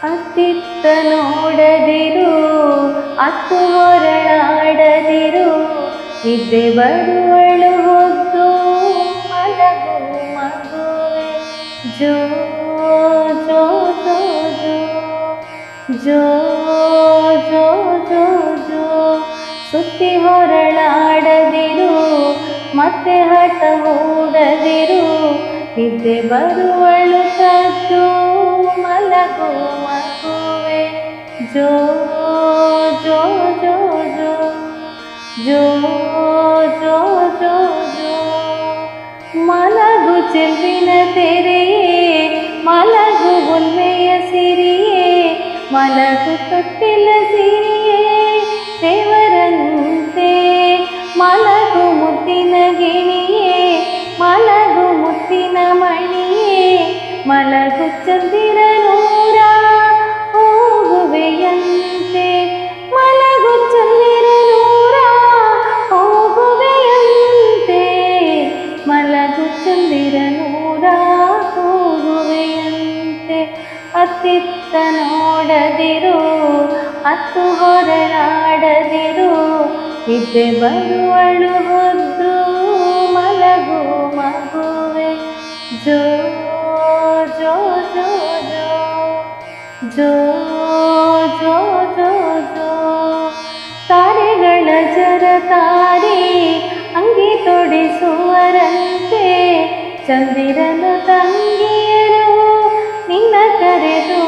ಅತ್ತಿತ್ತ ನೋಡದಿರು, ಅತ್ತು ಹೊರಳಾಡದಿರು, ನಿದ್ದೆ ಬರುವಳು ಹೊದ್ದು ಮಲಗು ಮಗುವೆ. ಜೋ ಜೋ ಜೋ ಜೋ ಜೋ ಜೋ ಜೋ ಜೋ. ಸುತ್ತಿ ಹೊರಳಾಡದಿರು, ಮತ್ತೆ ಹಠ ಹೂಡದಿರು, ನಿದ್ದೆ ಬರುವಳು ಕದ್ದು ಮಲಗು ಮಗುವೆ. ಜೋ ಜೋ ಜೋ ಜೋ ಜೋ ಜೋ ಜೋ ಜೋ. ಮಲಗು ಚೆಲುವಿನ ತೆರೆಯೇ, ಮಲಗು ಉಲ್ಮೆಯ ಸಿರಿಯೇ, ಮಲಗು ತೊಟ್ಟಿಲ ಸಿರಿಯೇ ದೇವರಂತೆ. ಮಲಗು ಮುತ್ತಿನ ಗಿಣಿಯೇ, ಮಲಗು ಮುತ್ತಿನ ಮಣಿಯೇ, ಮಲಗು ಚಂದಿರ ನೂರ ಹೋಗುವೆಯಂತೆ. ಮಲಗು ಚಂದಿರ ನೂರ ಹೋಗುವೆಯಂತೆ, ಮಲಗು ಚಂದಿರ ನೂರ ಹೋಗುವೆಯಂತೆ. ಅತ್ತಿತ್ತ ನೋಡದಿರು, ಅತ್ತು ಹೊರಳಾಡದಿರು, ನಿದ್ದೆ ಬರುವಳು ಹೊದ್ದು ಮಲಗು ಮಗುವೆ. ಜೋ ಜೋ ಜೋ ಜೋ ಜೋ ಜೋ ಜೋ ಜೋ. ತಾರೆಗಳ ಜರತಾರಿ ಅಂಗಿ ತೊಡಿಸುವರಂತೆ, ಚಂದಿರನ ತಂಗಿಯರು ನಿನ್ನ ಕರೆದು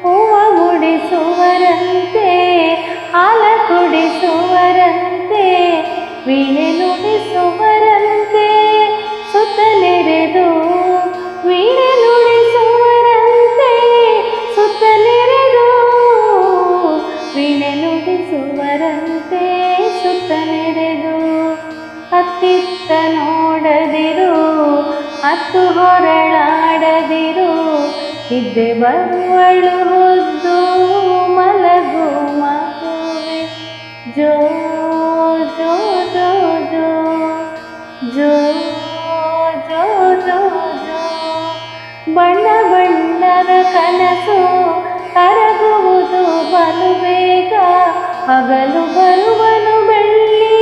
ಹೂವ ಮುಡಿಸುವರಂತೆ, ಹಾಲ ಕುಡಿಸುವರಂತೆ, ವೀಣೆ ನುಡಿಸುವರಂತೆ, ಸುತ್ತ ನೆರೆದು ವೀಣೆ ನುಡಿಸುವರಂತೆ, ಸುತ್ತ ನೆರೆದು ವೀಣೆ ನುಡಿಸುವರಂತೆ, ಸುತ್ತ ನೆರೆದು. ಅತ್ತಿತ್ತ ನೋಡದಿರು, ಅತ್ತು ಹೊರಳಾಡದಿರು, ನಿದ್ದೆ ಬರುವಳು ಹೊದ್ದು ಮಲಗು ಮಗುವೆ. ಜೋ ಜೋ ಜೋ ಜೋ ಜೋ ಜೋ ಜೋ ಜೋ. ಬಣ್ಣ ಬಣ್ಣದ ಕನಸು ಕರಗುವುದು ಬಲು ಬೇಗ, ಹಗಲು ಬರುವನು ಬೆಳ್ಳಿ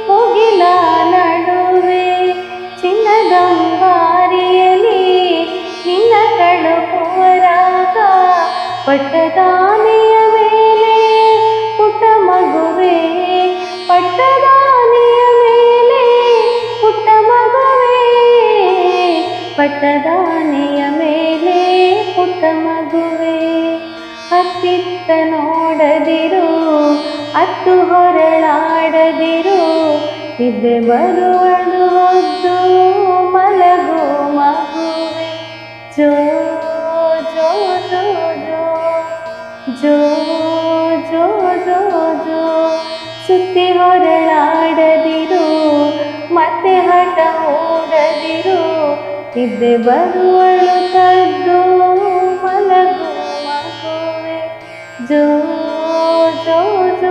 ಮುಗಿಲ ನಡುವೆ. ಚಿನ್ನದಂಗಾರಿಯಲಿ ನಿನ್ನ ಕಳುಕುವರಾಗ, ಪಟ್ಟದಾನೆಯ ಮೇಲೆ ಪುಟ್ಟ ಮಗುವೆ, ಪಟ್ಟದಾನೆಯ ಮೇಲೆ ಪುಟ್ಟ ಮಗುವೆ, ಪಟ್ಟದಾನೆಯ ಮೇಲೆ ಪುಟ್ಟ ಮಗುವೆ. ಅತ್ತಿತ್ತ ನೋಡದಿರು, ಅತ್ತು ಹೊರಳಾಡದಿರು, ನಿದ್ದೆ ಬರುವಳು ಹೊದ್ದು ಮಲಗು ಮಗುವೆ. ಜೋ ಜೋ ಜೋ ಜೋ ಜೋ ಜೋ ಜೋ ಜೋ. ಸುತ್ತಿ ಹೊರಳಾಡದಿರು, ಮತ್ತೆ ಹಠ ಹೂಡದಿರು, ನಿದ್ದೆ ಬರುವಳು ಕದ್ದು ಮಲಗು ಮಗುವೆ. ಜೋ ಜೋ ಜೋ